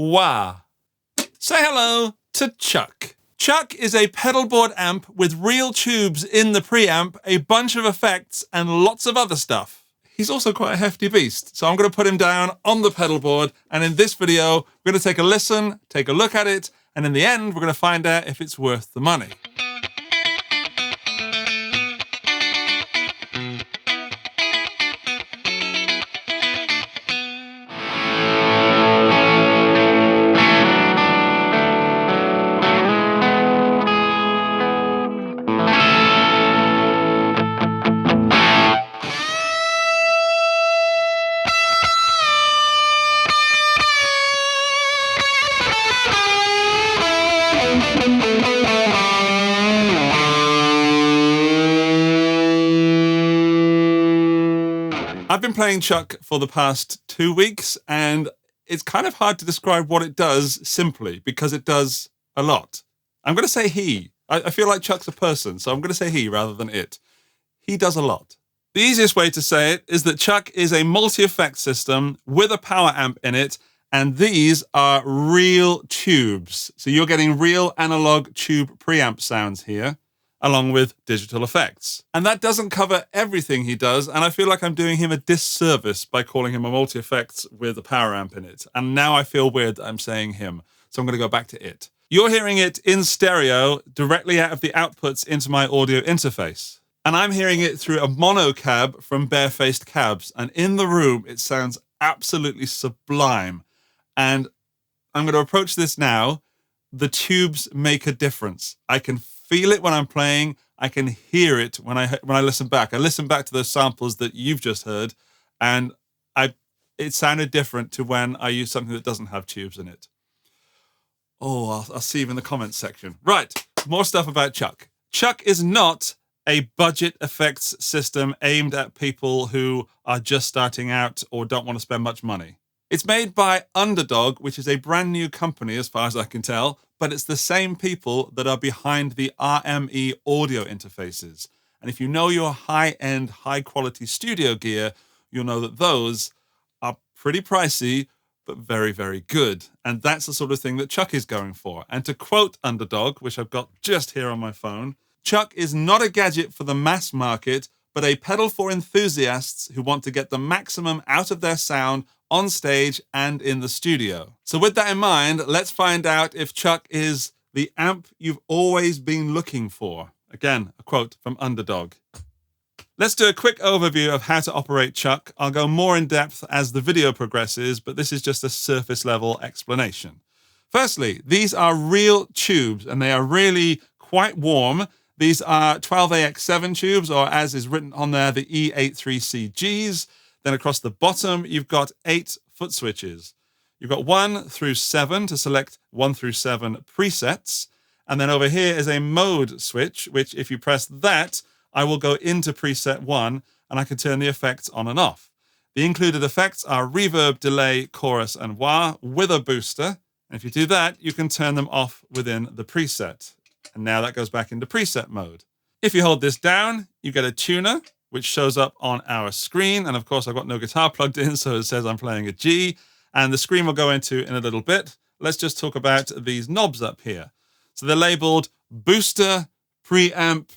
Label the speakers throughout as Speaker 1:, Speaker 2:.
Speaker 1: wah. Say hello to Chuck. Chuck is a pedalboard amp with real tubes in the preamp, a bunch of effects, and lots of other stuff. He's also quite a hefty beast, so I'm going to put him down on the pedalboard, and in this video, we're going to take a listen, take a look at it, and in the end, we're going to find out if it's worth the money. I've been playing Chuck for the past 2 weeks, and it's kind of hard to describe what it does simply because it does a lot. I'm going to say he. I feel like Chuck's a person, so I'm going to say he rather than it. He does a lot. The easiest way to say it is that Chuck is a multi-effect system with a power amp in it, and these are real tubes. So you're getting real analog tube preamp sounds here, along with digital effects. And that doesn't cover everything he does, and I feel like I'm doing him a disservice by calling him a multi-effects with a power amp in it. And now I feel weird that I'm saying him, so I'm going to go back to it. You're hearing it in stereo, directly out of the outputs into my audio interface. And I'm hearing it through a mono cab from Barefaced Cabs, and in the room, it sounds absolutely sublime. And I'm going to approach this now. The tubes make a difference. I can feel it when I'm playing. I can hear it when I listen back. I listen back to those samples that you've just heard, and it sounded different to when I use something that doesn't have tubes in it. Oh, I'll see you in the comments section. Right, more stuff about Chuck. Chuck is not a budget effects system aimed at people who are just starting out or don't want to spend much money. It's made by Underdog, which is a brand new company as far as I can tell, but it's the same people that are behind the RME audio interfaces. And if you know your high-end, high-quality studio gear, you'll know that those are pretty pricey, but very, very good. And that's the sort of thing that Chuck is going for. And to quote Underdog, which I've got just here on my phone, Chuck is not a gadget for the mass market, but a pedal for enthusiasts who want to get the maximum out of their sound on stage and in the studio. So with that in mind, let's find out if Chuck is the amp you've always been looking for. Again, a quote from Underdog. Let's do a quick overview of how to operate Chuck. I'll go more in depth as the video progresses, but this is just a surface level explanation. Firstly, these are real tubes and they are really quite warm. These are 12AX7 tubes, or as is written on there, the E83CGs. Then across the bottom, you've got 8 footswitches. You've got 1 through 7 to select 1 through 7 presets. And then over here is a mode switch, which if you press that, I will go into preset 1 and I can turn the effects on and off. The included effects are reverb, delay, chorus, and wah with a booster. And if you do that, you can turn them off within the preset. And now that goes back into preset mode. If you hold this down, you get a tuner, which shows up on our screen. And of course, I've got no guitar plugged in, so it says I'm playing a G. And the screen we'll go into in a little bit. Let's just talk about these knobs up here. So they're labeled booster, preamp,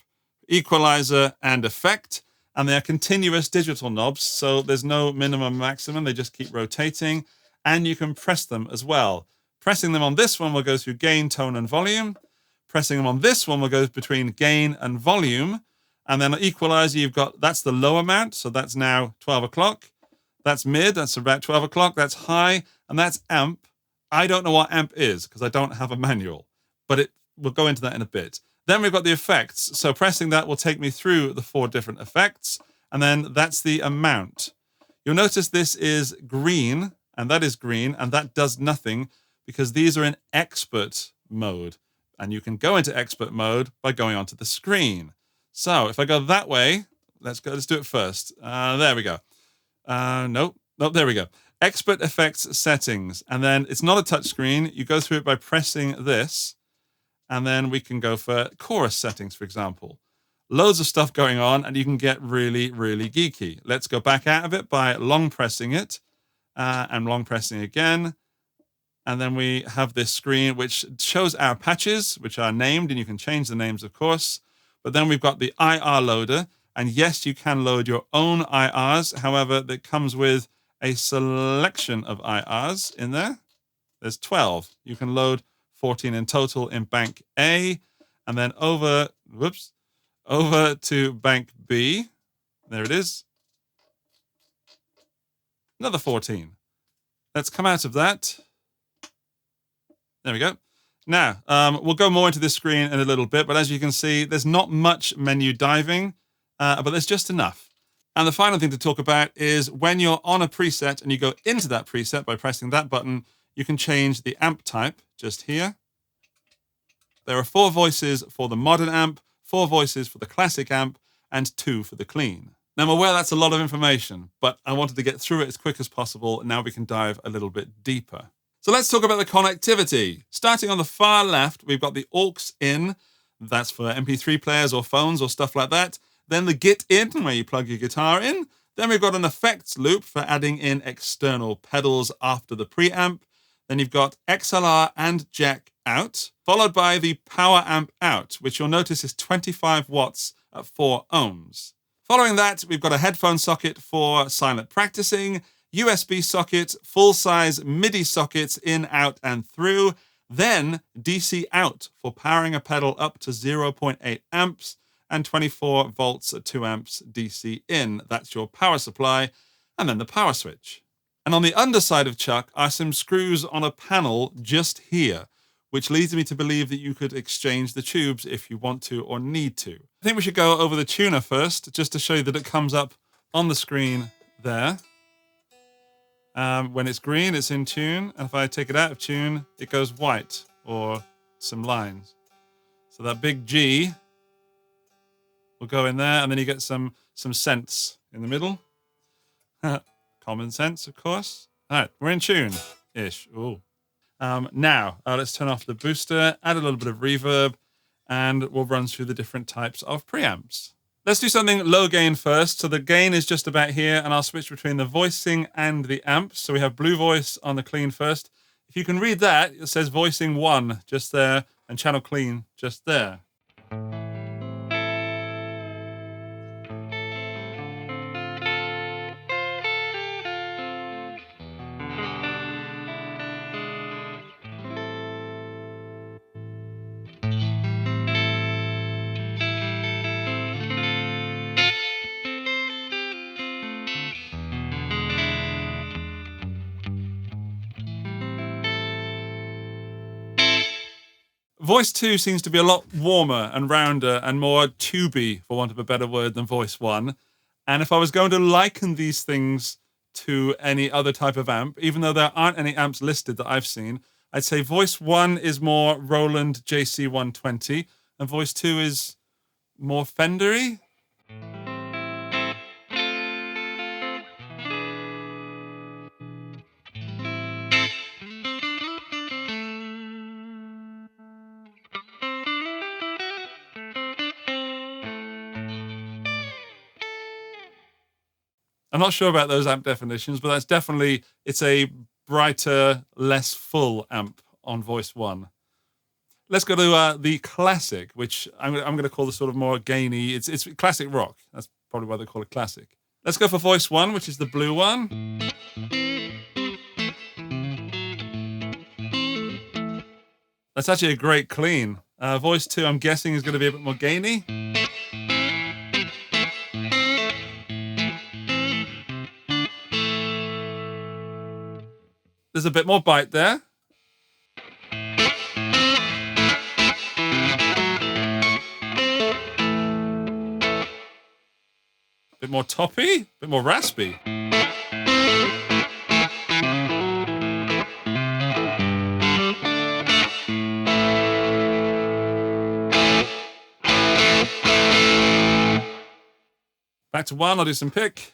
Speaker 1: equalizer, and effect. And they are continuous digital knobs, so there's no minimum maximum. They just keep rotating. And you can press them as well. Pressing them on this one will go through gain, tone, and volume. Pressing them on this one will go between gain and volume. And then equalizer, you've got, that's the low amount. So that's now 12 o'clock. That's mid, that's about 12 o'clock. That's high, and that's amp. I don't know what amp is because I don't have a manual, but we'll go into that in a bit. Then we've got the effects. So pressing that will take me through the 4 different effects. And then that's the amount. You'll notice this is green, and that is green, and that does nothing because these are in expert mode. And you can go into expert mode by going onto the screen. So if I go that way, let's do it first. There we go. Nope, there we go. Expert effects settings. And then it's not a touch screen. You go through it by pressing this. And then we can go for chorus settings, for example. Loads of stuff going on, and you can get really, really geeky. Let's go back out of it by long pressing it and long pressing again. And then we have this screen which shows our patches, which are named, and you can change the names, of course. But then we've got the IR loader. And yes, you can load your own IRs. However, that comes with a selection of IRs in there. There's 12. You can load 14 in total in bank A. And then over to bank B. There it is. Another 14. Let's come out of that. There we go. Now, we'll go more into this screen in a little bit, but as you can see, there's not much menu diving, but there's just enough. And the final thing to talk about is when you're on a preset and you go into that preset by pressing that button, you can change the amp type just here. There are 4 voices for the modern amp, 4 voices for the classic amp, and 2 for the clean. Now, I'm aware that's a lot of information, but I wanted to get through it as quick as possible, and now we can dive a little bit deeper. So let's talk about the connectivity. Starting on the far left, we've got the aux in. That's for MP3 players or phones or stuff like that. Then the git in, where you plug your guitar in. Then we've got an effects loop for adding in external pedals after the preamp. Then you've got XLR and jack out, followed by the power amp out, which you'll notice is 25 watts at 4 ohms. Following that, we've got a headphone socket for silent practicing, USB socket, full-size MIDI sockets in, out, and through, then DC out for powering a pedal up to 0.8 amps, and 24 volts at 2 amps DC in. That's your power supply, and then the power switch. And on the underside of Chuck are some screws on a panel just here, which leads me to believe that you could exchange the tubes if you want to or need to. I think we should go over the tuner first, just to show you that it comes up on the screen there. When it's green, it's in tune. And if I take it out of tune, it goes white or some lines. So that big G will go in there, and then you get some cents in the middle. Common sense, of course. All right, we're in tune-ish. Ooh. Now, let's turn off the booster, add a little bit of reverb, and we'll run through the different types of preamps. Let's do something low gain first. So the gain is just about here, and I'll switch between the voicing and the amps. So we have blue voice on the clean first. If you can read that, it says voicing 1 just there, and channel clean just there. Voice 2 seems to be a lot warmer and rounder and more tubey, for want of a better word, than voice 1. And if I was going to liken these things to any other type of amp, even though there aren't any amps listed that I've seen, I'd say voice 1 is more Roland JC120, and voice 2 is more Fendery. I'm not sure about those amp definitions, but that's definitely, it's a brighter, less full amp on voice 1. Let's go to the classic, which I'm going to call the sort of more gainy. It's classic rock. That's probably why they call it classic. Let's go for voice 1, which is the blue one. That's actually a great clean. Voice 2, I'm guessing, is going to be a bit more gainy. There's a bit more bite there. Bit more toppy, bit more raspy. Back to 1, I'll do some pick.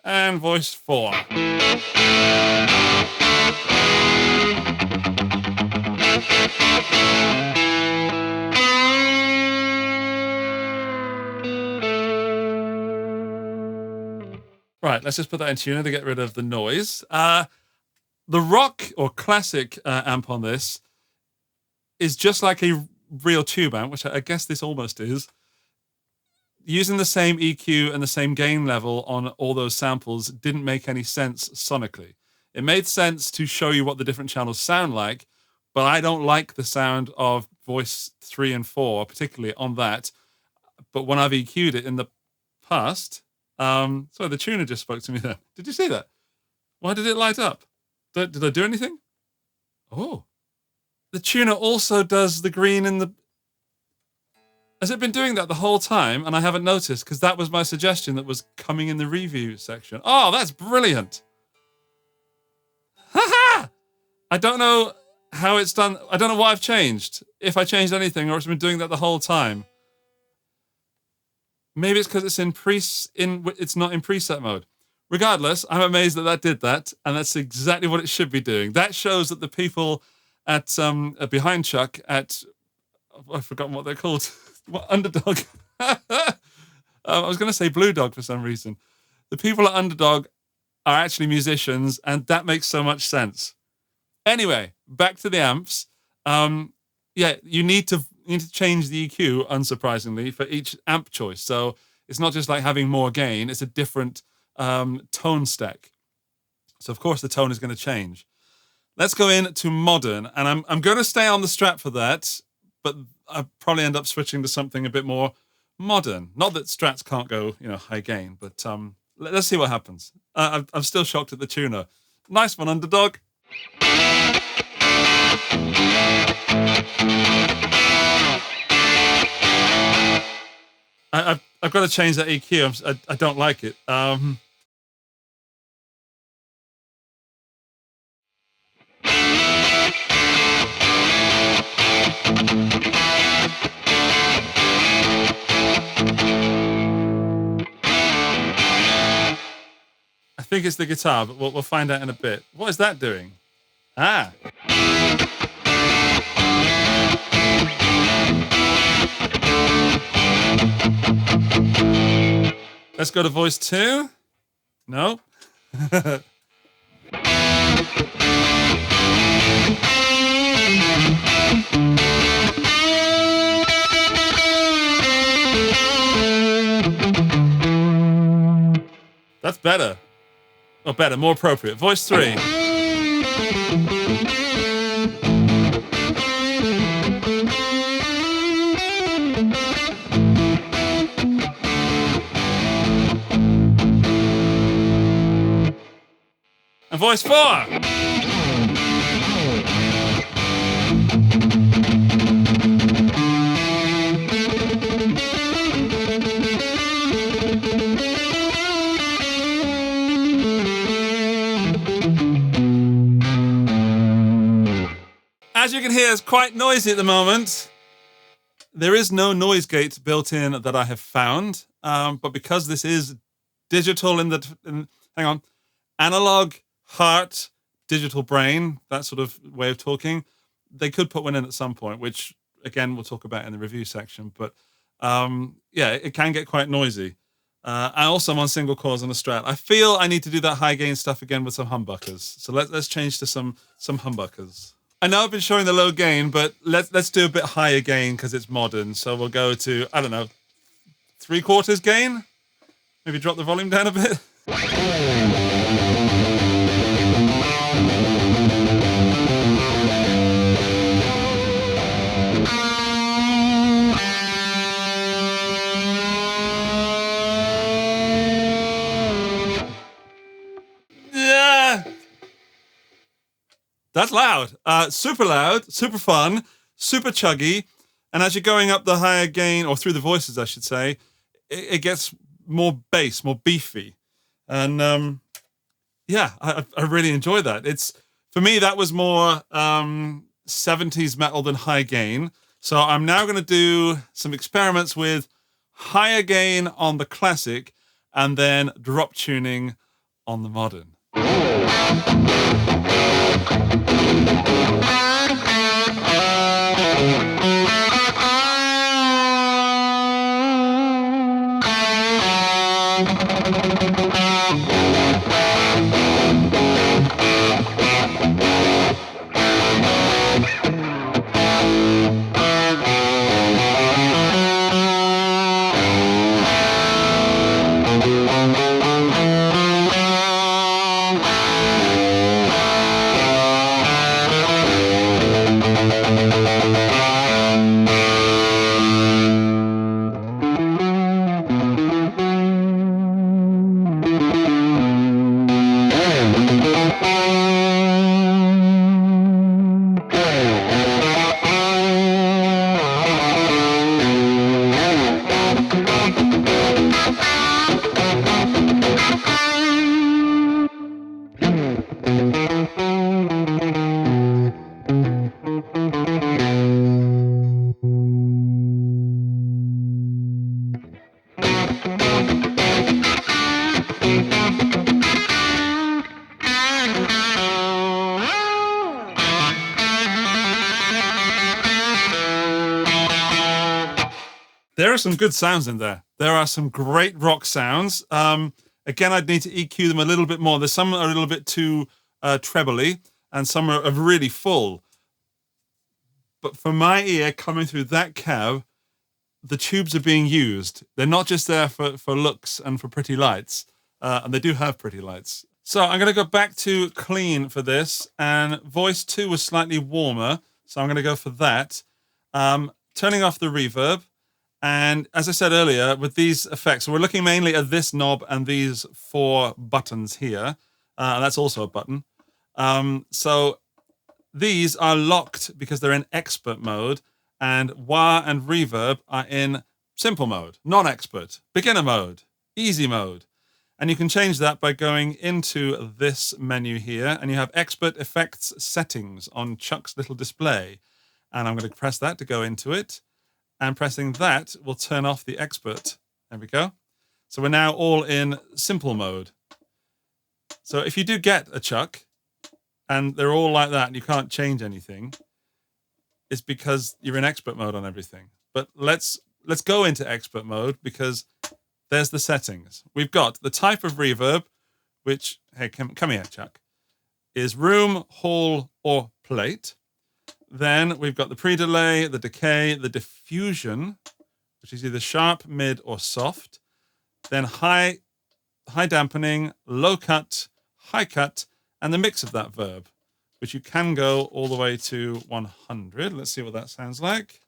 Speaker 1: And voice 4. Right, let's just put that in tuner to get rid of the noise. The rock or classic amp on this is just like a real tube amp, which I guess this almost is. Using the same EQ and the same gain level on all those samples didn't make any sense sonically. It made sense to show you what the different channels sound like, but I don't like the sound of voice 3 and 4, particularly on that. But when I've EQ'd it in the past... sorry, the tuner just spoke to me there. Did you see that? Why did it light up? Did I do anything? Oh. The tuner also does the green in the... Has it been doing that the whole time and I haven't noticed? Because that was my suggestion that was coming in the review section. Oh, that's brilliant. Ha-ha! I don't know how it's done. I don't know what I've changed. If I changed anything or it's been doing that the whole time. Maybe it's because it's it's not in preset mode. Regardless, I'm amazed that did that, and that's exactly what it should be doing. That shows that the people at behind Chuck at I've forgotten what they're called. What, Underdog? I was going to say Blue Dog for some reason. The people at Underdog are actually musicians, and that makes so much sense. Anyway, back to the amps. Yeah, you need to change the EQ, unsurprisingly, for each amp choice. So it's not just like having more gain, it's a different tone stack. So of course the tone is going to change. Let's go into modern, and I'm going to stay on the Strat for that, but I'll probably end up switching to something a bit more modern. Not that Strats can't go, high gain, but let's see what happens. I'm still shocked at the tuner. Nice one, Underdog. I've got to change that EQ. I don't like it. I think it's the guitar, but we'll find out in a bit. What is that doing? Ah. Let's go to voice 2. No. That's better. Or better, more appropriate. Voice 3. And voice 4. As you can hear, it's quite noisy at the moment. There is no noise gate built in that I have found, but because this is digital analog, heart, digital brain, that sort of way of talking, they could put one in at some point, which again we'll talk about in the review section. But yeah, it can get quite noisy. I also am on single coils on the Strat. I feel I need to do that high gain stuff again with some humbuckers. So let's change to some humbuckers. I know I've been showing the low gain, but let's do a bit higher gain because it's modern. So we'll go to, I don't know, 3/4 gain. Maybe drop the volume down a bit. That's loud. Super loud, super fun, super chuggy. And as you're going up the higher gain, or through the voices, I should say, it gets more bass, more beefy. And yeah, I really enjoy that. For me, that was more 70s metal than high gain. So I'm now going to do some experiments with higher gain on the classic and then drop tuning on the modern. There are some good sounds in there. There are some great rock sounds. Again, I'd need to EQ them a little bit more. There's some are a little bit too trebly, and some are really full. But for my ear, coming through that cab, the tubes are being used. They're not just there for looks and for pretty lights, and they do have pretty lights. So I'm going to go back to clean for this, and voice 2 was slightly warmer, so I'm going to go for that. Turning off the reverb. And as I said earlier, with these effects, so we're looking mainly at this knob and these 4 buttons here. And that's also a button. So these are locked because they're in expert mode, and wah and reverb are in simple mode, non-expert, beginner mode, easy mode. And you can change that by going into this menu here, and you have expert effects settings on Chuck's little display. And I'm going to press that to go into it. And pressing that will turn off the expert. There we go. So we're now all in simple mode. So if you do get a Chuck, and they're all like that, and you can't change anything, it's because you're in expert mode on everything. But let's go into expert mode, because there's the settings. We've got the type of reverb, which, hey, come here, Chuck, is room, hall, or plate. Then we've got the pre-delay, the decay, the diffusion, which is either sharp, mid, or soft. Then high dampening, low cut, high cut, and the mix of that verb, which you can go all the way to 100. Let's see what that sounds like.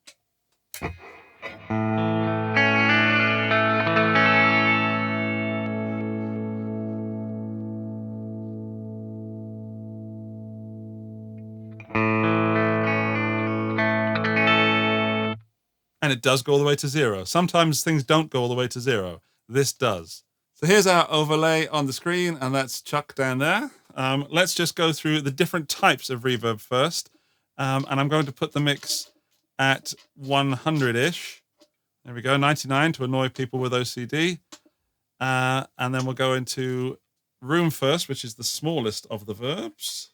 Speaker 1: And it does go all the way to 0. Sometimes things don't go all the way to 0. This does. So here's our overlay on the screen, and that's Chuck down there. Let's just go through the different types of reverb first. And I'm going to put the mix at 100-ish. There we go, 99 to annoy people with OCD. And then we'll go into room first, which is the smallest of the verbs.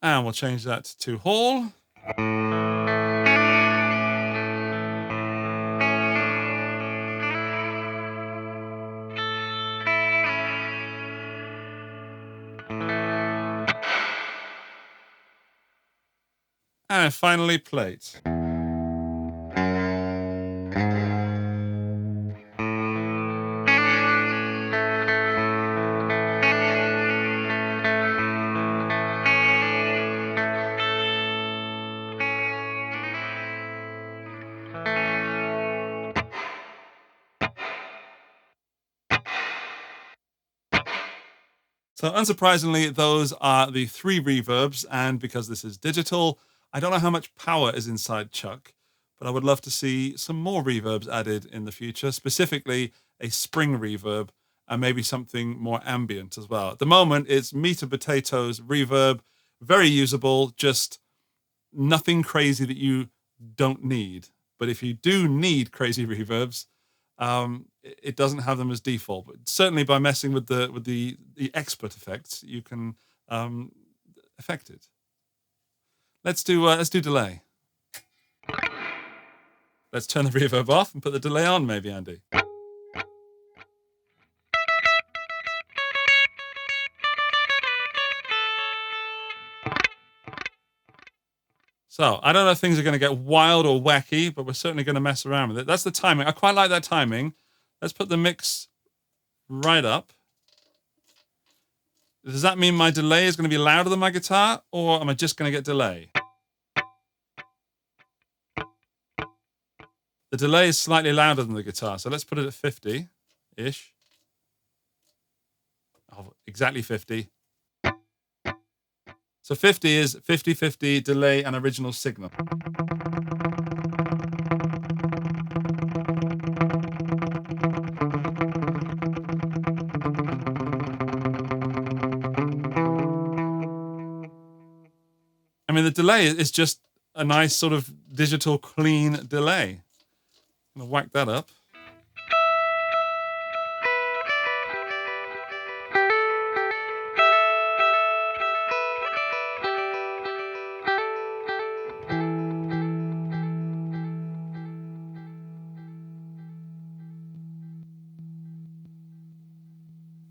Speaker 1: And we'll change that to hall. And finally, plate. So unsurprisingly, those are the 3 reverbs, and because this is digital, I don't know how much power is inside Chuck, but I would love to see some more reverbs added in the future, specifically a spring reverb and maybe something more ambient as well. At the moment, it's meat and potatoes reverb, very usable, just nothing crazy that you don't need. But if you do need crazy reverbs, it doesn't have them as default, but certainly by messing with the expert effects, you can affect it. Let's do delay. Let's turn the reverb off and put the delay on, maybe, Andy. So I don't know if things are going to get wild or wacky, but we're certainly going to mess around with it. That's the timing. I quite like that timing. Let's put the mix right up. Does that mean my delay is going to be louder than my guitar, or am I just going to get delay? The delay is slightly louder than the guitar, so let's put it at 50-ish. Oh, exactly 50. So 50 is 50-50 delay and original signal. I mean, the delay is just a nice sort of digital clean delay. I'm gonna whack that up.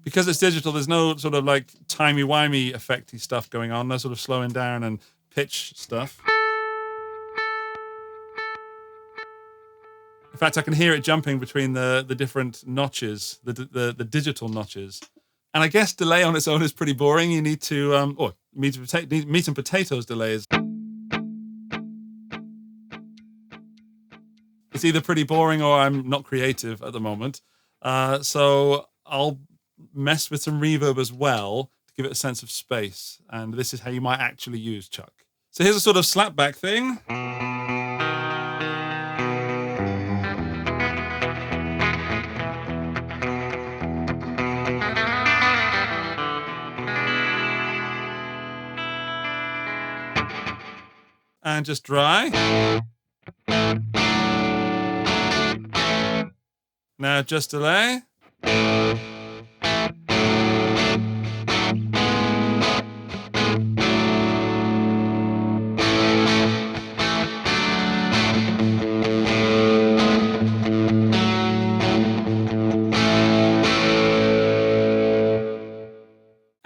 Speaker 1: Because it's digital, there's no sort of like timey-wimey effecty stuff going on, no sort of slowing down and pitch stuff. In fact, I can hear it jumping between the different notches, the digital notches. And I guess delay on its own is pretty boring. You need to, meat and potatoes delays. It's either pretty boring or I'm not creative at the moment. So I'll mess with some reverb as well to give it a sense of space. And this is how you might actually use Chuck. So here's a sort of slapback thing. And just dry. Now just delay.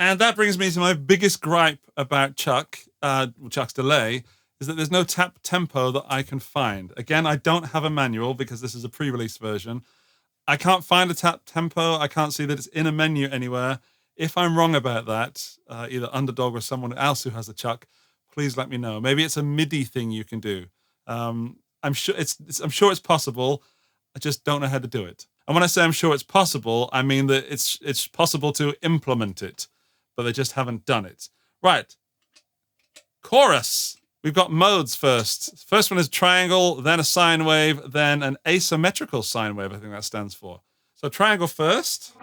Speaker 1: And that brings me to my biggest gripe about Chuck's delay, is that there's no tap tempo that I can find. Again, I don't have a manual because this is a pre-release version. I can't find a tap tempo. I can't see that it's in a menu anywhere. If I'm wrong about that, either Underdog or someone else who has a Chuck, please let me know. Maybe it's a MIDI thing you can do. I'm sure it's possible. I just don't know how to do it. And when I say I'm sure it's possible, I mean that it's possible to implement it, but they just haven't done it. Right. Chorus. We've got modes first. First one is triangle, then a sine wave, then an asymmetrical sine wave, I think that stands for. So triangle first.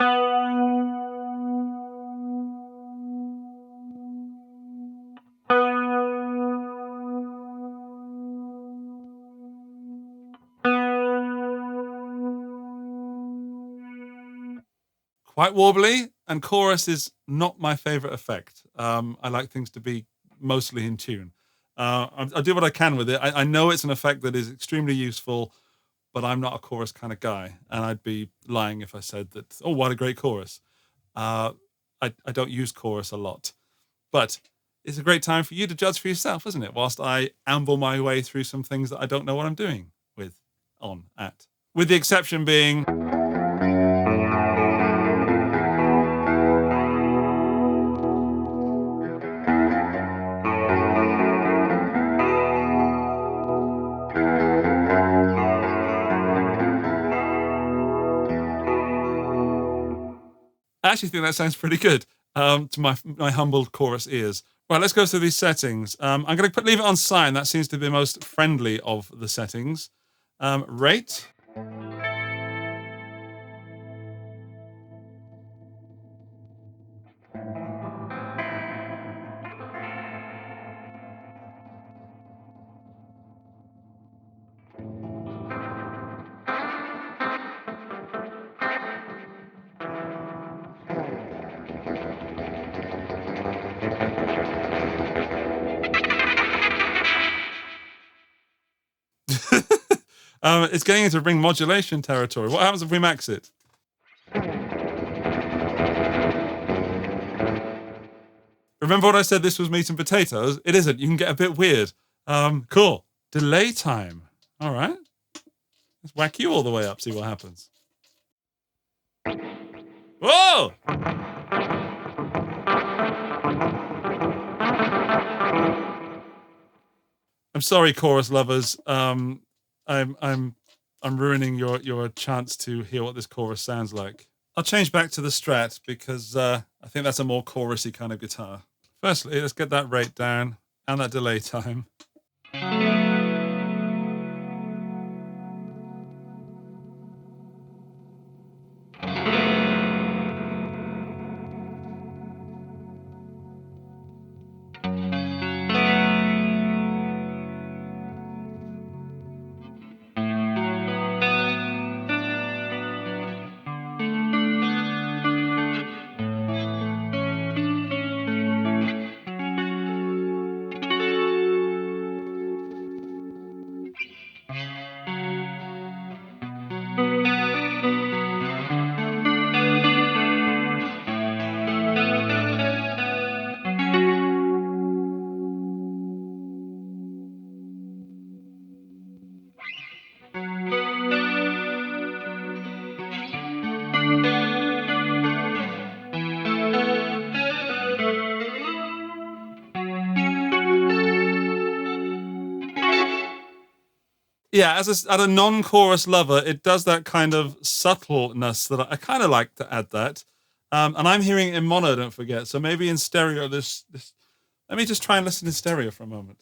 Speaker 1: Quite wobbly, and chorus is not my favorite effect. I like things to be mostly in tune. I do what I can with it. I know it's an effect that is extremely useful, but I'm not a chorus kind of guy, and I'd be lying if I said that, oh, what a great chorus. I don't use chorus a lot, but it's a great time for you to judge for yourself, isn't it? Whilst I amble my way through some things that I don't know what I'm doing with, with the exception being... I actually think that sounds pretty good to my humbled chorus ears. Right, let's go through these settings. I'm going to leave it on sine. That seems to be the most friendly of the settings. Rate. It's getting into ring modulation territory. What happens if we max it? Remember what I said this was meat and potatoes? It isn't. You can get a bit weird. Cool. Delay time. All right. Let's whack you all the way up, see what happens. Whoa! I'm sorry, chorus lovers. I'm ruining your chance to hear what this chorus sounds like. I'll change back to the Strat because I think that's a more chorusy kind of guitar. Firstly, let's get that rate down and that delay time. Yeah, as a non-chorus lover, it does that kind of subtleness that I kind of like to add that. And I'm hearing it in mono, don't forget. So maybe in stereo, this. Let me just try and listen in stereo for a moment.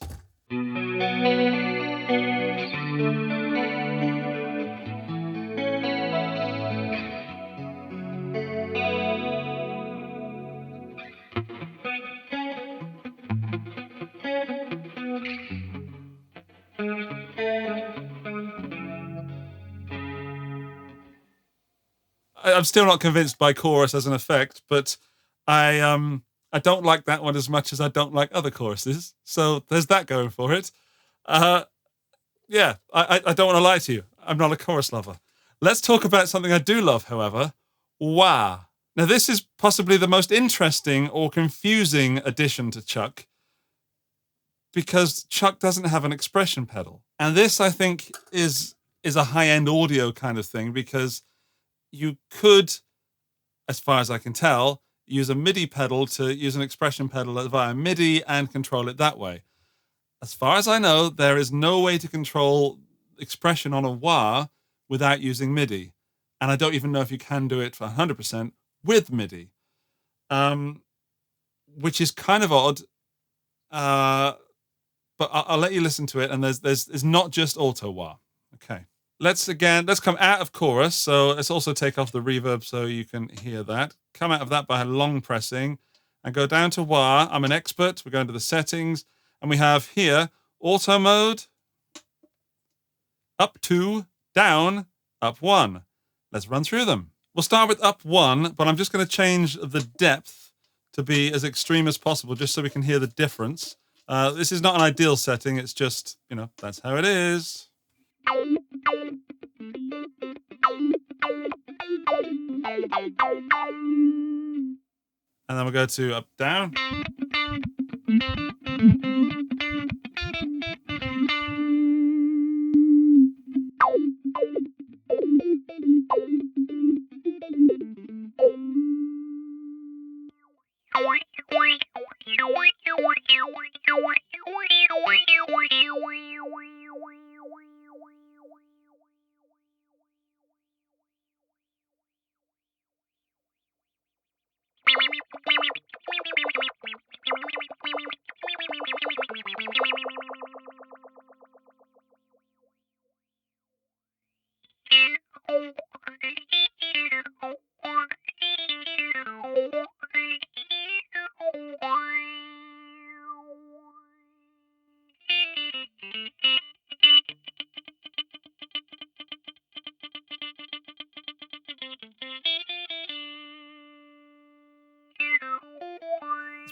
Speaker 1: I'm still not convinced by chorus as an effect, but I don't like that one as much as I don't like other choruses. So there's that going for it. Yeah, I don't want to lie to you. I'm not a chorus lover. Let's talk about something I do love, however. Wah. Now, this is possibly the most interesting or confusing addition to Chuck because Chuck doesn't have an expression pedal. And this, I think, is a high-end audio kind of thing because you could, as far as I can tell, use a MIDI pedal to use an expression pedal via MIDI and control it that way. As far as I know, there is no way to control expression on a wah without using MIDI. And I don't even know if you can do it for 100% with MIDI, which is kind of odd. But I'll let you listen to it. And there's not just auto wah. Okay. Let's come out of chorus. So let's also take off the reverb so you can hear that. Come out of that by long pressing and go down to wah. I'm an expert. We're going to the settings. And we have here auto mode, up 2, down, up 1. Let's run through them. We'll start with up 1, but I'm just going to change the depth to be as extreme as possible just so we can hear the difference. This is not an ideal setting. It's just, that's how it is. And then we'll go to up, down.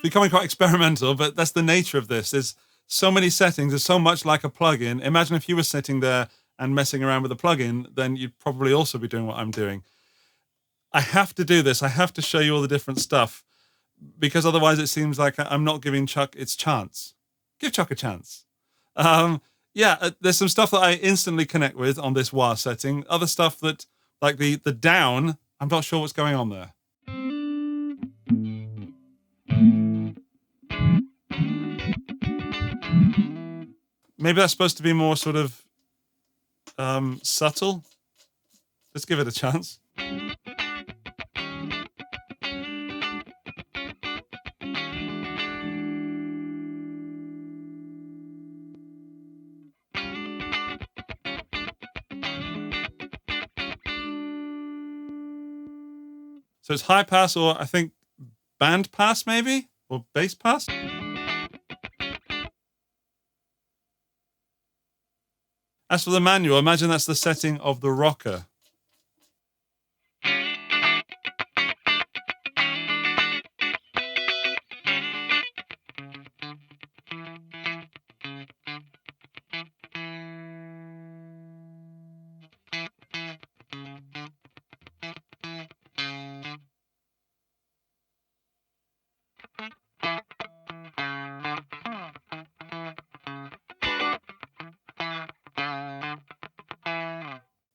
Speaker 1: Becoming quite experimental, but that's the nature of this. There's so many settings. There's so much like a plugin. Imagine if you were sitting there and messing around with a plugin, then you'd probably also be doing what I'm doing. I have to do this. I have to show you all the different stuff because otherwise it seems like I'm not giving Chuck its chance. Give Chuck a chance. There's some stuff that I instantly connect with on this wah setting. Other stuff that, like the down, I'm not sure what's going on there. Maybe that's supposed to be more sort of subtle. Let's give it a chance. So it's high pass, or I think band pass maybe, or bass pass. As for the manual, imagine that's the setting of the rocker.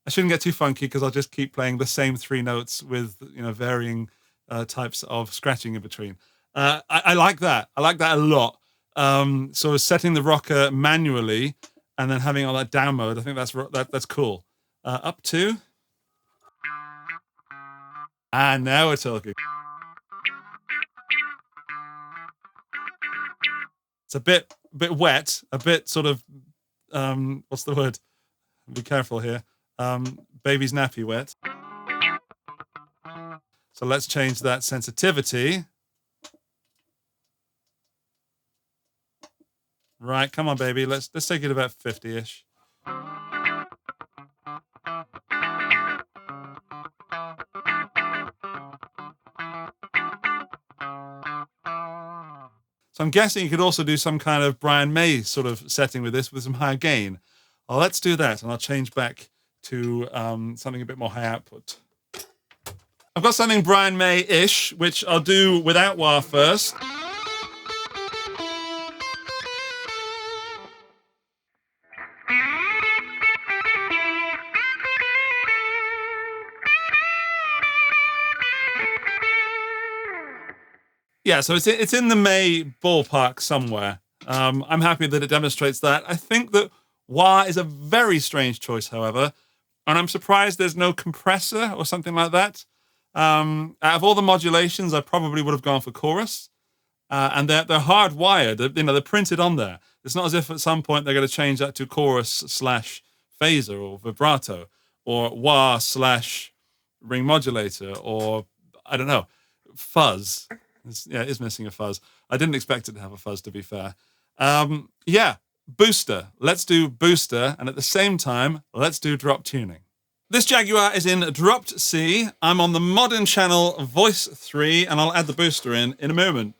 Speaker 1: I shouldn't get too funky because I'll just keep playing the same 3 notes with varying types of scratching in between. I like that. I like that a lot. So setting the rocker manually and then having all that down mode, I think that's cool. Up to, and now we're talking. It's a bit wet, a bit sort of what's the word? Be careful here. Baby's nappy wet. So let's change that sensitivity. Right, come on, baby. Let's take it about 50-ish. So I'm guessing you could also do some kind of Brian May sort of setting with this, with some higher gain. Well, let's do that, and I'll change back to something a bit more high output. I've got something Brian May-ish, which I'll do without wah first. Yeah, so it's in the May ballpark somewhere. I'm happy that it demonstrates that. I think that wah is a very strange choice, however, and I'm surprised there's no compressor or something like that. Out of all the modulations, I probably would have gone for chorus. And they're hardwired. They're printed on there. It's not as if at some point they're going to change that to chorus / phaser or vibrato or wah / ring modulator or I don't know, fuzz. It is missing a fuzz. I didn't expect it to have a fuzz, to be fair. Booster. Let's do booster, and at the same time, let's do drop tuning. This Jaguar is in dropped C. I'm on the modern channel Voice 3, and I'll add the booster in a moment.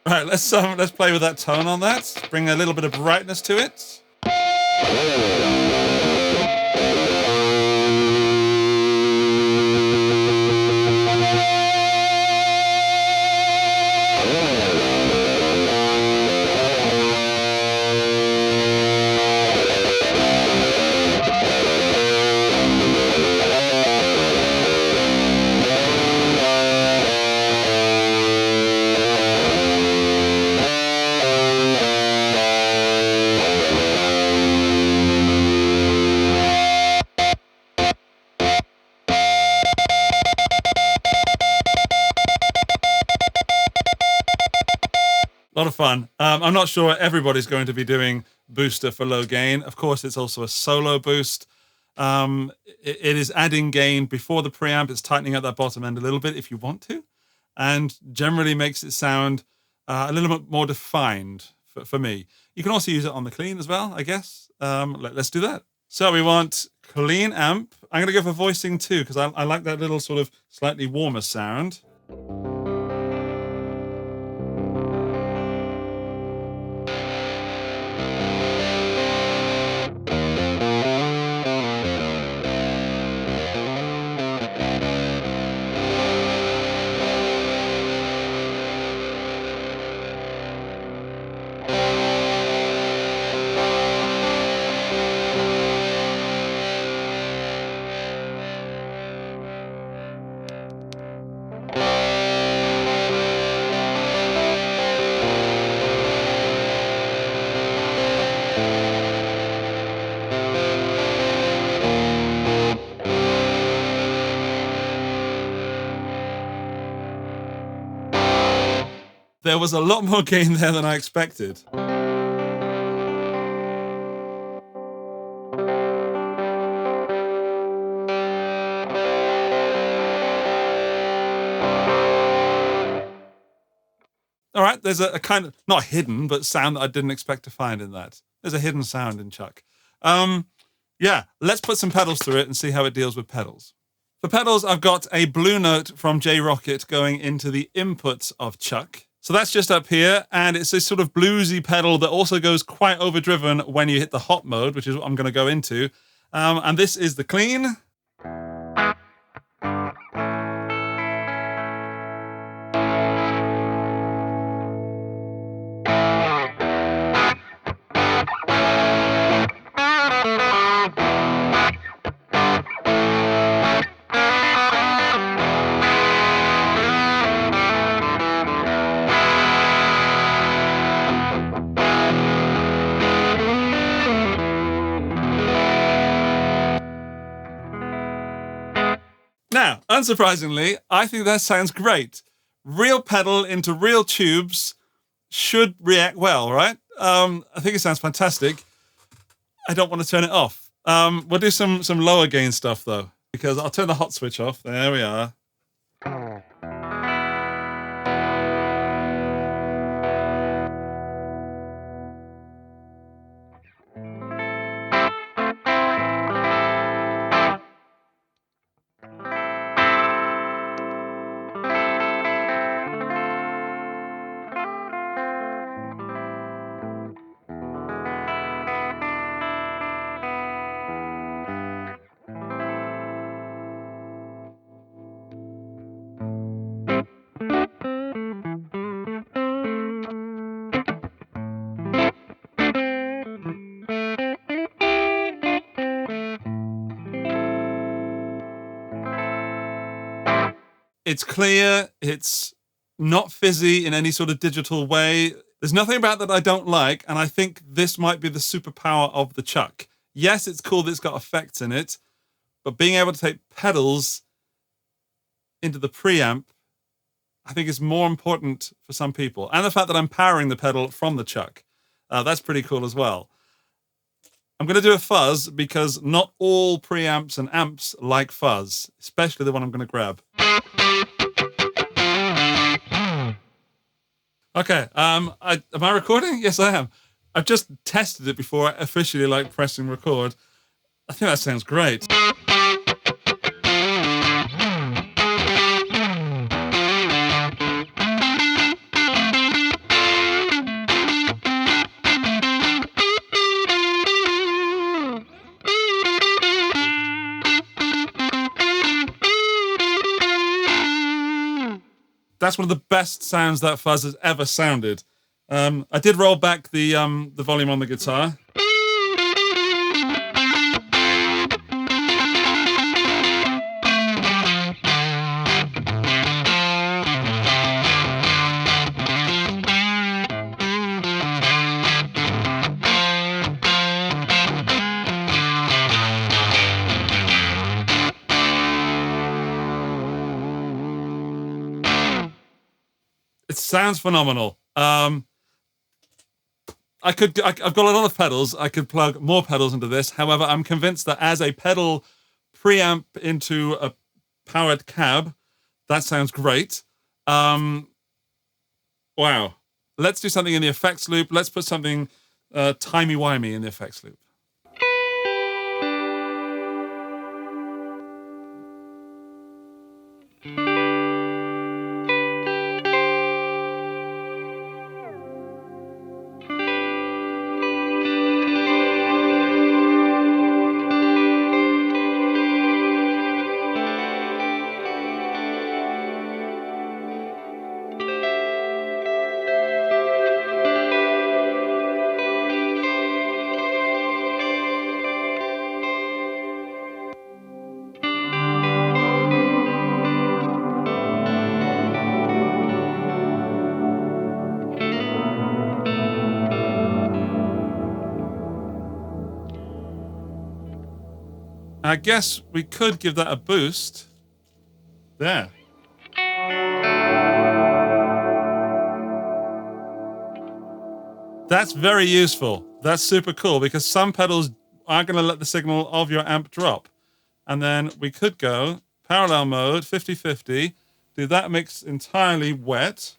Speaker 1: Right, let's play with that tone on that. Bring a little bit of brightness to it. A lot of fun. I'm not sure everybody's going to be doing booster for low gain. Of course, it's also a solo boost. It is adding gain before the preamp. It's tightening up that bottom end a little bit if you want to, and generally makes it sound a little bit more defined for me. You can also use it on the clean as well, I guess. Let's do that. So we want clean amp. I'm going to go for voicing too, because I like that little sort of slightly warmer sound. There was a lot more gain there than I expected. All right, there's a kind of, not hidden, but sound that I didn't expect to find in that. There's a hidden sound in Chuck. Yeah, let's put some pedals through it and see how it deals with pedals. For pedals, I've got a Blue Note from J Rocket going into the inputs of Chuck. So that's just up here, and it's this sort of bluesy pedal that also goes quite overdriven when you hit the hot mode, which is what I'm going to go into. And this is the clean. Now, unsurprisingly, I think that sounds great. Real pedal into real tubes should react well, right? I think it sounds fantastic. I don't want to turn it off. We'll do some lower gain stuff, though, because I'll turn the hot switch off. There we are. It's clear. It's not fizzy in any sort of digital way. There's nothing about that I don't like, and I think this might be the superpower of the Chuck. Yes, it's cool that it's got effects in it, but being able to take pedals into the preamp, I think is more important for some people. And the fact that I'm powering the pedal from the Chuck, that's pretty cool as well. I'm going to do a fuzz because not all preamps and amps like fuzz, especially the one I'm going to grab. Okay, am I recording? Yes, I am. I've just tested it before I officially pressing record. I think that sounds great. That's one of the best sounds that fuzz has ever sounded. I did roll back the volume on the guitar. It sounds phenomenal. I've got a lot of pedals. I could plug more pedals into this. However, I'm convinced that as a pedal preamp into a powered cab, that sounds great. Wow. Let's do something in the effects loop. Let's put something timey-wimey in the effects loop. I guess we could give that a boost. There. That's very useful. That's super cool because some pedals aren't going to let the signal of your amp drop. And then we could go parallel mode, 50-50, do that mix entirely wet.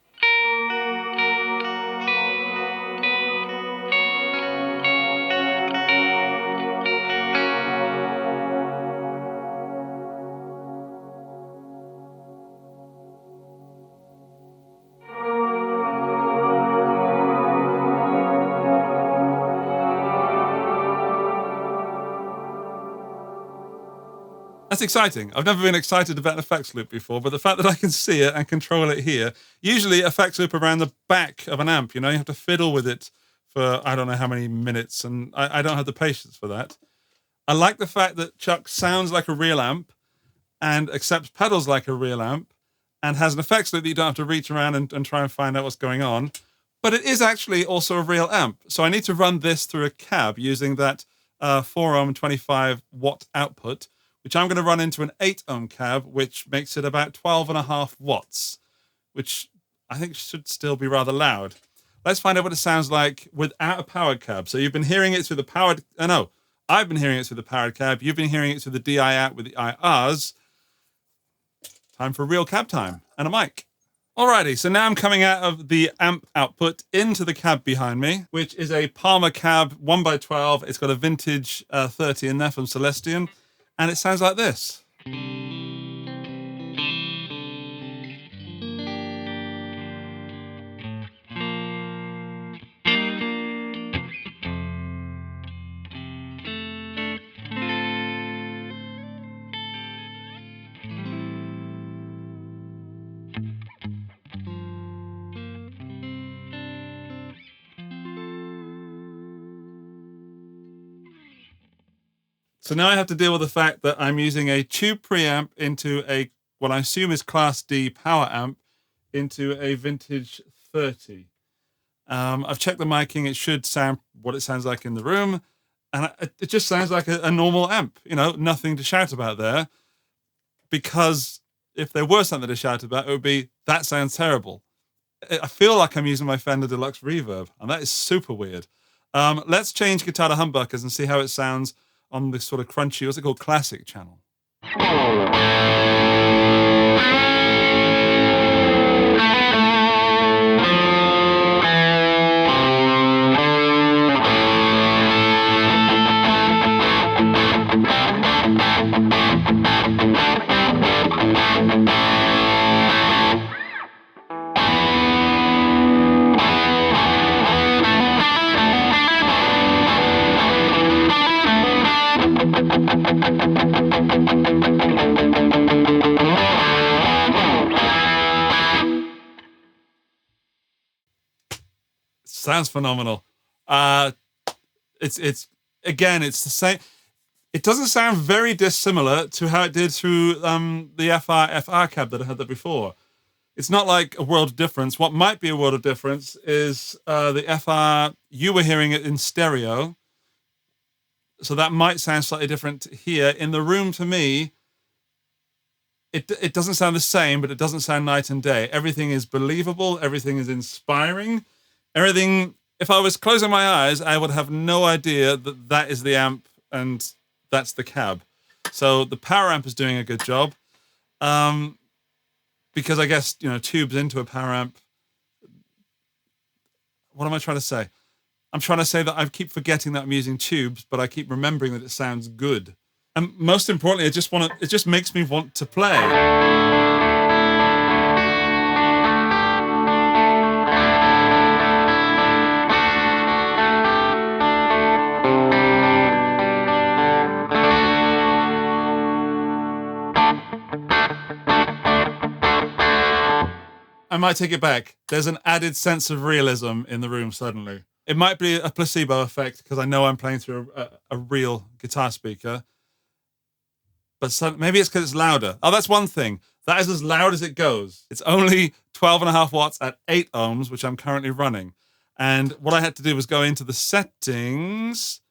Speaker 1: That's exciting. I've never been excited about an effects loop before, but the fact that I can see it and control it here, usually effects loop around the back of an amp, you know, you have to fiddle with it for I don't know how many minutes, and I don't have the patience for that. I like the fact that Chuck sounds like a real amp and accepts pedals like a real amp and has an effects loop that you don't have to reach around and try and find out what's going on. But it is actually also a real amp. So I need to run this through a cab using that 4 ohm 25 watt output, which I'm going to run into an 8 ohm cab, which makes it about 12.5 watts, which I think should still be rather loud. Let's find out what it sounds like without a powered cab. So you've been hearing it through the powered, I've been hearing it through the powered cab. You've been hearing it through the DI out with the IRs. Time for real cab time and a mic. Alrighty, so now I'm coming out of the amp output into the cab behind me, which is a Palmer cab 1x12. It's got a vintage 30 in there from Celestion. And it sounds like this. So now I have to deal with the fact that I'm using a tube preamp into a, what I assume is Class D power amp into a vintage 30. I've checked the miking. It should sound what it sounds like in the room. And it just sounds like a normal amp, you know, nothing to shout about there. Because if there were something to shout about, it would be, that sounds terrible. I feel like I'm using my Fender Deluxe Reverb, and that is super weird. Let's change guitar to humbuckers and see how it sounds on this sort of crunchy, what's it called, classic channel. Sounds phenomenal. It's again, it's the same. It doesn't sound very dissimilar to how it did through the FR cab that I had there before. It's not like a world of difference. What might be a world of difference is the FR. You were hearing it in stereo, so that might sound slightly different here. In the room, to me, it doesn't sound the same, but it doesn't sound night and day. Everything is believable. Everything is inspiring. Everything, if I was closing my eyes, I would have no idea that that is the amp and that's the cab. So the power amp is doing a good job. Because I guess, you know, tubes into a power amp. What am I trying to say? I'm trying to say that I keep forgetting that I'm using tubes, but I keep remembering that it sounds good. And most importantly, it just makes me want to play. I might take it back. There's an added sense of realism in the room suddenly. It might be a placebo effect because I know I'm playing through a real guitar speaker. But maybe it's because it's louder. Oh, that's one thing. That is as loud as it goes. It's only 12.5 watts at 8 ohms, which I'm currently running. And what I had to do was go into the settings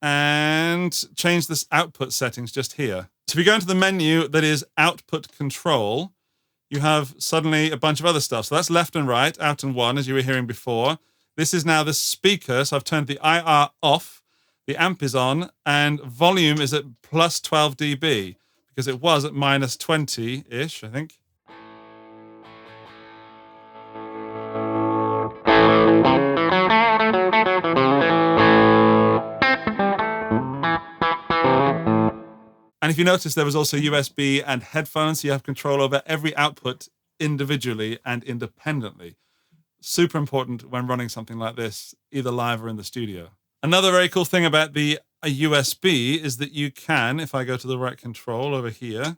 Speaker 1: and change this output settings just here. So if you go into the menu that is output control, you have suddenly a bunch of other stuff. So that's left and right, out and one, as you were hearing before. This is now the speaker, so I've turned the IR off, the amp is on, and volume is at plus 12 dB, because it was at minus 20-ish, I think. And if you notice, there was also USB and headphones, so you have control over every output individually and independently. Super important when running something like this, either live or in the studio. Another very cool thing about a USB is that you can, if I go to the right control over here,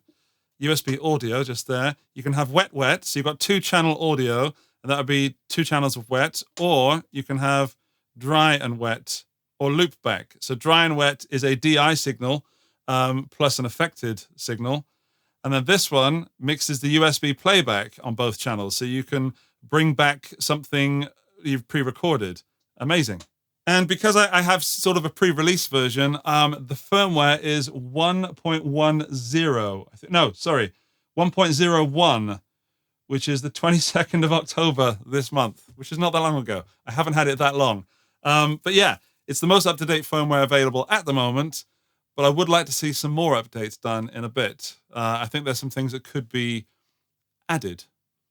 Speaker 1: USB audio just there, you can have wet, so you've got 2-channel audio, and that would be 2 channels of wet, or you can have dry and wet, or loop back. So dry and wet is a DI signal, plus an affected signal. And then this one mixes the USB playback on both channels. So you can bring back something you've pre-recorded. Amazing. And because I have sort of a pre-release version, the firmware is 1.10. 1.01, which is the 22nd of October this month, which is not that long ago. I haven't had it that long. But yeah, it's the most up-to-date firmware available at the moment. But I would like to see some more updates done in a bit. I think there's some things that could be added.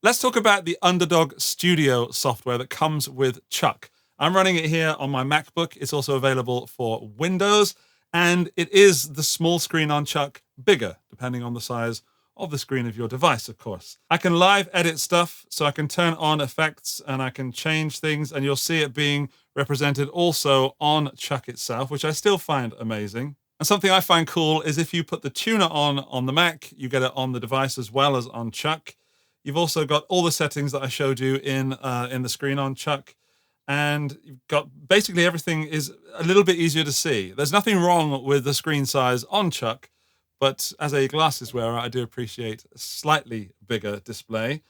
Speaker 1: Let's talk about the Underdog Studio software that comes with Chuck. I'm running it here on my MacBook. It's also available for Windows, and it is the small screen on Chuck bigger, depending on the size of the screen of your device, of course. I can live edit stuff, so I can turn on effects and I can change things, and you'll see it being represented also on Chuck itself, which I still find amazing. And something I find cool is if you put the tuner on the Mac, you get it on the device as well as on Chuck. You've also got all the settings that I showed you in the screen on Chuck. And you've got basically everything is a little bit easier to see. There's nothing wrong with the screen size on Chuck, but as a glasses wearer, I do appreciate a slightly bigger display.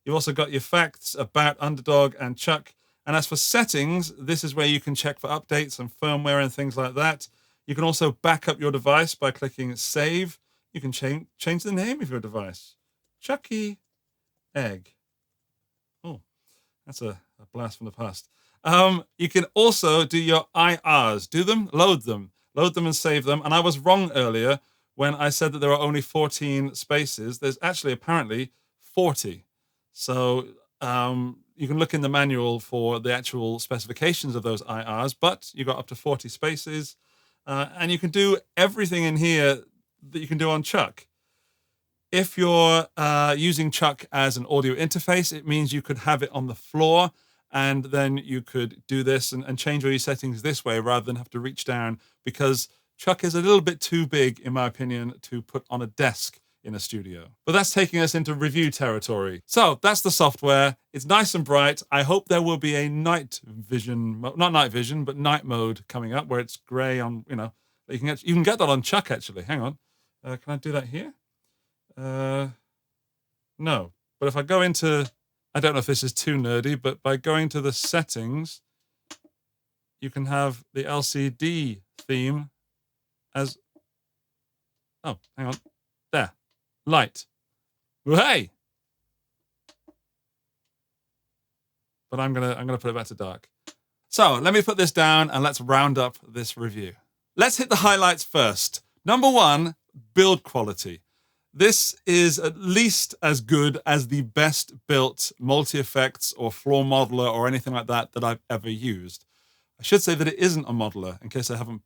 Speaker 1: You've also got your facts about Underdog and Chuck. And as for settings, this is where you can check for updates and firmware and things like that. You can also back up your device by clicking Save. You can change the name of your device. Chucky Egg. Oh, that's a blast from the past. You can also do your IRs. Do them, load them and save them. And I was wrong earlier when I said that there are only 14 spaces. There's actually apparently 40. So you can look in the manual for the actual specifications of those IRs, but you got up to 40 spaces. And you can do everything in here that you can do on Chuck. If you're using Chuck as an audio interface, it means you could have it on the floor, and then you could do this and change all your settings this way rather than have to reach down, because Chuck is a little bit too big, in my opinion, to put on a desk in a studio. But that's taking us into review territory. So that's the software. It's nice and bright. I hope there will be a night vision, not night vision, but night mode coming up where it's gray on, you can get that on Chuck actually. Hang on. Can I do that here? No. But if I go into, I don't know if this is too nerdy, but by going to the settings, you can have the LCD theme as, oh, hang on. There. Light. Hey! But I'm gonna put it back to dark. So let me put this down and let's round up this review. Let's hit the highlights first. Number 1, build quality. This is at least as good as the best built multi-effects or floor modeler or anything like that I've ever used. I should say that it isn't a modeler, in case I haven't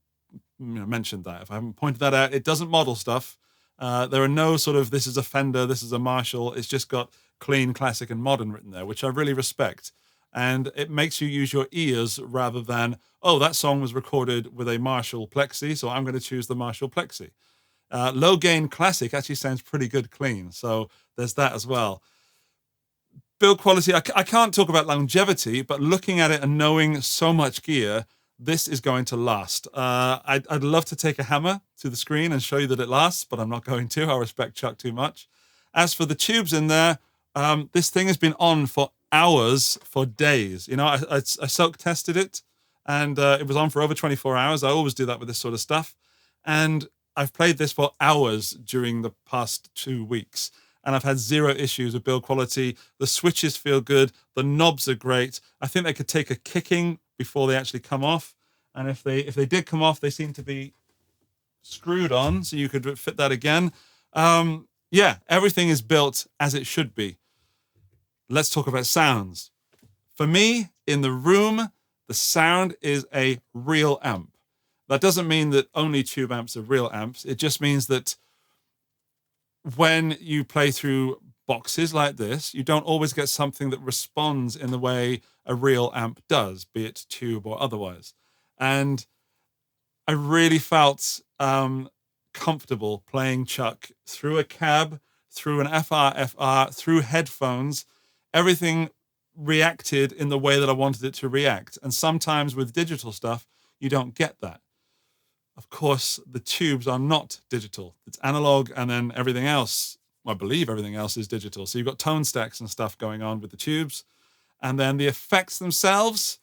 Speaker 1: mentioned that. If I haven't pointed that out, it doesn't model stuff. There are no sort of, this is a Fender, this is a Marshall. It's just got clean, classic, and modern written there, which I really respect. And it makes you use your ears rather than, oh, that song was recorded with a Marshall Plexi, so I'm going to choose the Marshall Plexi. Low gain classic actually sounds pretty good clean, so there's that as well. Build quality, I can't talk about longevity, but looking at it and knowing so much gear, this is going to last. I'd love to take a hammer to the screen and show you that it lasts, but I'm not going to. I respect Chuck too much. As for the tubes in there, this thing has been on for hours, for days. I soak tested it, and it was on for over 24 hours. I always do that with this sort of stuff. And I've played this for hours during the past 2 weeks. and I've had zero issues with build quality. The switches feel good. The knobs are great. I think they could take a kicking before they actually come off. And if they did come off, they seem to be screwed on, so you could fit that again. Yeah, everything is built as it should be. Let's talk about sounds. For me, in the room, the sound is a real amp. That doesn't mean that only tube amps are real amps. It just means that when you play through boxes like this, you don't always get something that responds in the way a real amp does, be it tube or otherwise. And I really felt comfortable playing Chuck through a cab, through an FR, through headphones. Everything reacted in the way that I wanted it to react. And sometimes with digital stuff, you don't get that. Of course, the tubes are not digital. It's analog, and then everything else, I believe everything else is digital. So you've got tone stacks and stuff going on with the tubes. And then the effects themselves,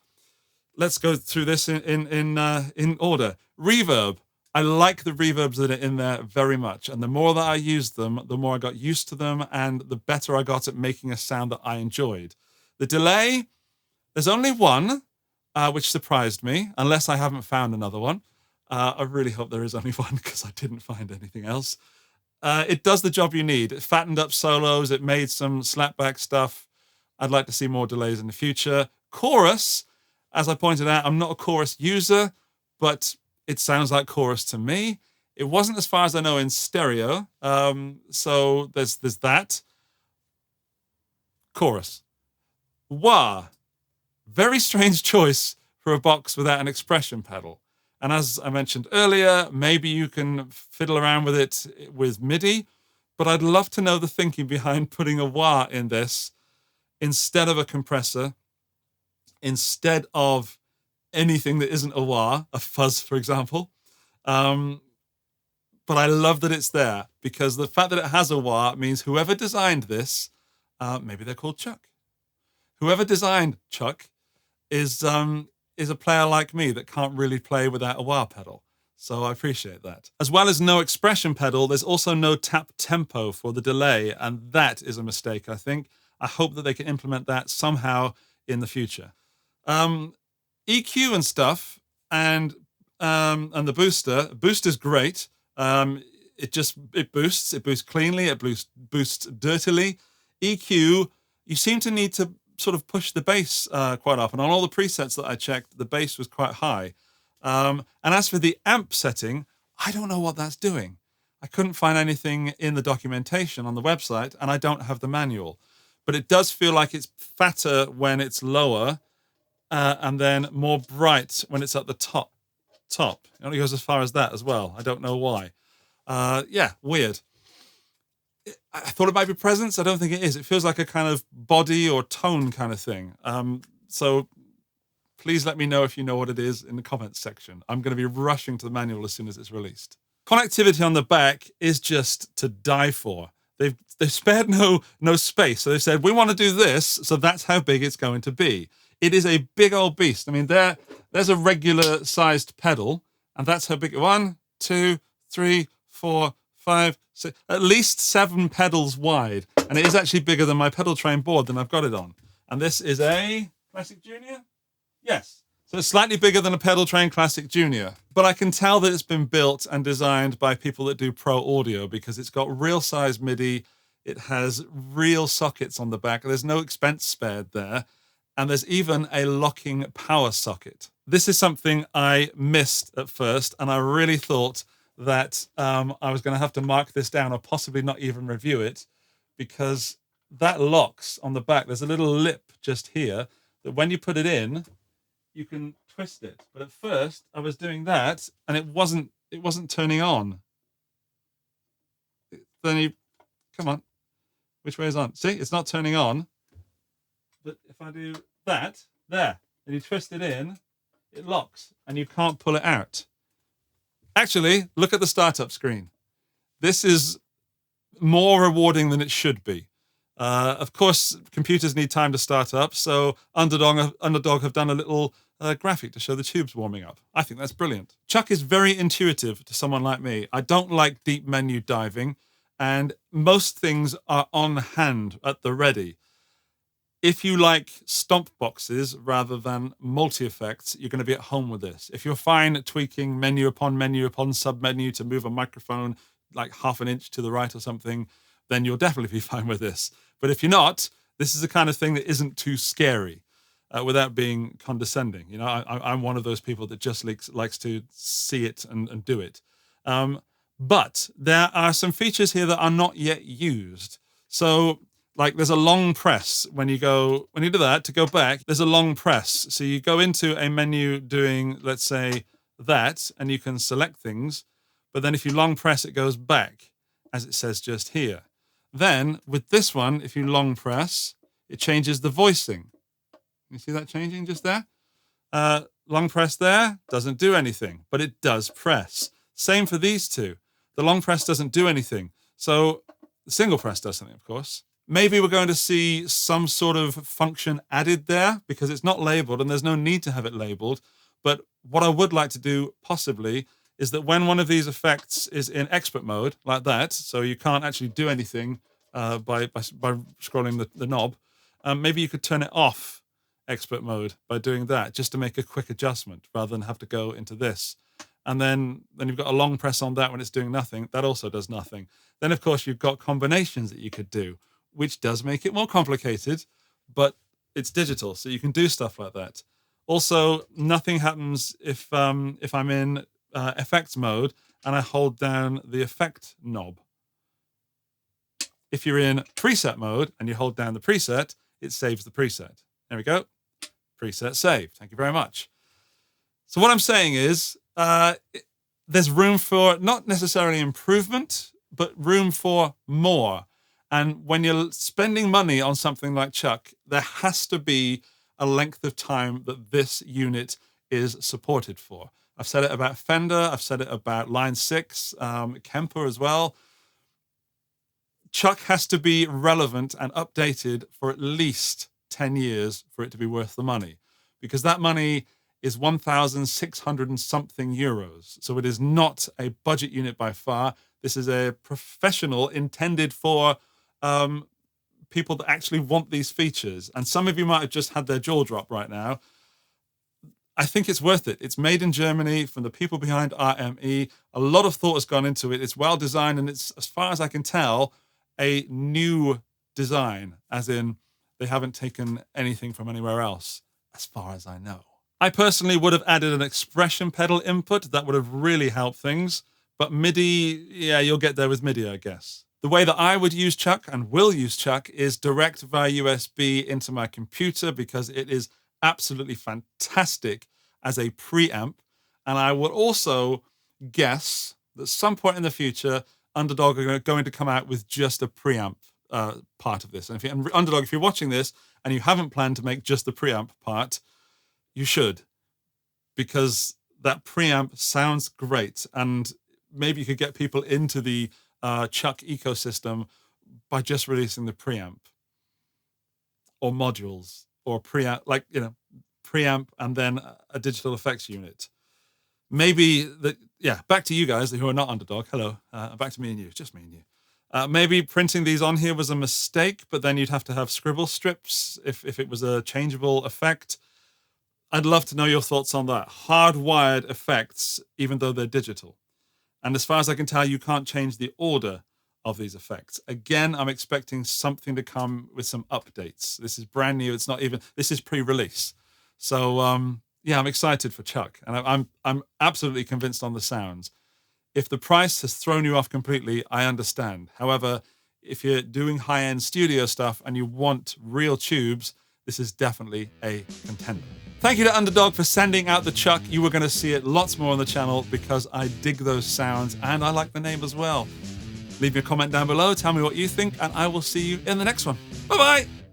Speaker 1: let's go through this in order. Reverb. I like the reverbs that are in there very much. And the more that I used them, the more I got used to them, and the better I got at making a sound that I enjoyed. The delay, there's only one, which surprised me, unless I haven't found another one. I really hope there is only one, because I didn't find anything else. It does the job you need. It fattened up solos. It made some slapback stuff. I'd like to see more delays in the future. Chorus, as I pointed out, I'm not a chorus user, but it sounds like chorus to me. It wasn't, as far as I know, in stereo. So there's that. Chorus. Wah. Very strange choice for a box without an expression pedal. And as I mentioned earlier, maybe you can fiddle around with it with MIDI, but I'd love to know the thinking behind putting a wah in this instead of a compressor, instead of anything that isn't a wah, a fuzz, for example. But I love that it's there, because the fact that it has a wah means whoever designed this, maybe they're called Chuck. Whoever designed Chuck is a player like me that can't really play without a wah pedal. So I appreciate that. As well as no expression pedal, there's also no tap tempo for the delay, and that is a mistake, I think. I hope that they can implement that somehow in the future. EQ and stuff, and the booster's great. It boosts cleanly, it boosts dirtily. EQ, you seem to need to sort of push the bass quite up, and on all the presets that I checked, the bass was quite high. And as for the amp setting, I don't know what that's doing. I couldn't find anything in the documentation on the website, and I don't have the manual. But it does feel like it's fatter when it's lower, and then more bright when it's at the top. It only goes as far as that as well. I don't know why. Yeah, weird. I thought it might be presence. I don't think it is. It feels like a kind of body or tone kind of thing. So please let me know if you know what it is in the comments section. I'm going to be rushing to the manual as soon as it's released. Connectivity on the back is just to die for. They've spared no space. So they said, we want to do this, so that's how big it's going to be. It is a big old beast. I mean, there's a regular sized pedal, and that's how big. 1, 2, 3, 4, 5, 6, at least 7 pedals wide. And it is actually bigger than my pedal train board than I've got it on. And this is a Classic Junior? Yes. So it's slightly bigger than a Pedal Train Classic Junior. But I can tell that it's been built and designed by people that do pro audio, because it's got real size MIDI. It has real sockets on the back. There's no expense spared there. And there's even a locking power socket. This is something I missed at first, and I really thought that I was going to have to mark this down, or possibly not even review it, because that locks on the back. There's a little lip just here that when you put it in, you can twist it. But at first I was doing that, and it wasn't turning on. Come on, which way is on? See, it's not turning on. But if I do that, there, and you twist it in, it locks, and you can't pull it out. Actually, look at the startup screen. This is more rewarding than it should be. Of course, computers need time to start up, so Underdog have done a little graphic to show the tubes warming up. I think that's brilliant. Chuck is very intuitive to someone like me. I don't like deep menu diving, and most things are on hand at the ready. If you like stomp boxes rather than multi-effects, you're going to be at home with this. If you're fine at tweaking menu upon sub-menu to move a microphone like half an inch to the right or something, then you'll definitely be fine with this. But if you're not, this is the kind of thing that isn't too scary without being condescending. You know, I'm one of those people that just likes to see it and do it. But there are some features here that are not yet used. So, like, there's a long press when you do that, to go back, there's a long press. So you go into a menu doing, let's say, that, and you can select things. But then if you long press, it goes back, as it says just here. Then, with this one, if you long press, it changes the voicing. You see that changing just there? Long press there, doesn't do anything, but it does press. Same for these two. The long press doesn't do anything. So the single press does something, of course. Maybe we're going to see some sort of function added there because it's not labeled and there's no need to have it labeled. But what I would like to do possibly is that when one of these effects is in expert mode like that, so you can't actually do anything by scrolling the knob, maybe you could turn it off expert mode by doing that, just to make a quick adjustment rather than have to go into this. And then you've got a long press on that when it's doing nothing. That also does nothing. Then, of course, you've got combinations that you could do, which does make it more complicated, but it's digital, so you can do stuff like that. Also, nothing happens if I'm in effects mode and I hold down the effect knob. If you're in preset mode and you hold down the preset, it saves the preset. There we go. Preset saved. Thank you very much. So what I'm saying is there's room for not necessarily improvement, but room for more. And when you're spending money on something like Chuck, there has to be a length of time that this unit is supported for. I've said it about Fender. I've said it about Line 6, Kemper as well. Chuck has to be relevant and updated for at least 10 years for it to be worth the money, because that money is 1,600 and something euros. So it is not a budget unit by far. This is a professional intended for people that actually want these features. And some of you might have just had their jaw drop right now. I think it's worth it. It's made in Germany from the people behind RME. A lot of thought has gone into it. It's well designed, and it's, as far as I can tell, a new design, as in they haven't taken anything from anywhere else, as far as I know. I personally would have added an expression pedal input. That would have really helped things. But MIDI, yeah, you'll get there with MIDI, I guess. The way that I would use Chuck and will use Chuck is direct via USB into my computer, because it is absolutely fantastic as a preamp. And I would also guess that at some point in the future, Underdog are going to come out with just a preamp part of this. And Underdog, if you're watching this and you haven't planned to make just the preamp part, you should, because that preamp sounds great. And maybe you could get people into the Chuck ecosystem by just releasing the preamp or modules or preamp, like, you know, preamp and then a digital effects unit. Maybe back to you guys who are not Underdog. Hello, back to me and you, just me and you. Maybe printing these on here was a mistake, but then you'd have to have scribble strips if it was a changeable effect. I'd love to know your thoughts on that. Hardwired effects, even though they're digital. And as far as I can tell, you can't change the order of these effects. Again, I'm expecting something to come with some updates. This is brand new. It's not even, this is pre-release. So, yeah, I'm excited for Chuck. And I'm absolutely convinced on the sounds. If the price has thrown you off completely, I understand. However, if you're doing high-end studio stuff and you want real tubes, this is definitely a contender. Thank you to Underdog for sending out the Chuck. You were going to see it lots more on the channel because I dig those sounds and I like the name as well. Leave me a comment down below, tell me what you think, and I will see you in the next one. Bye-bye!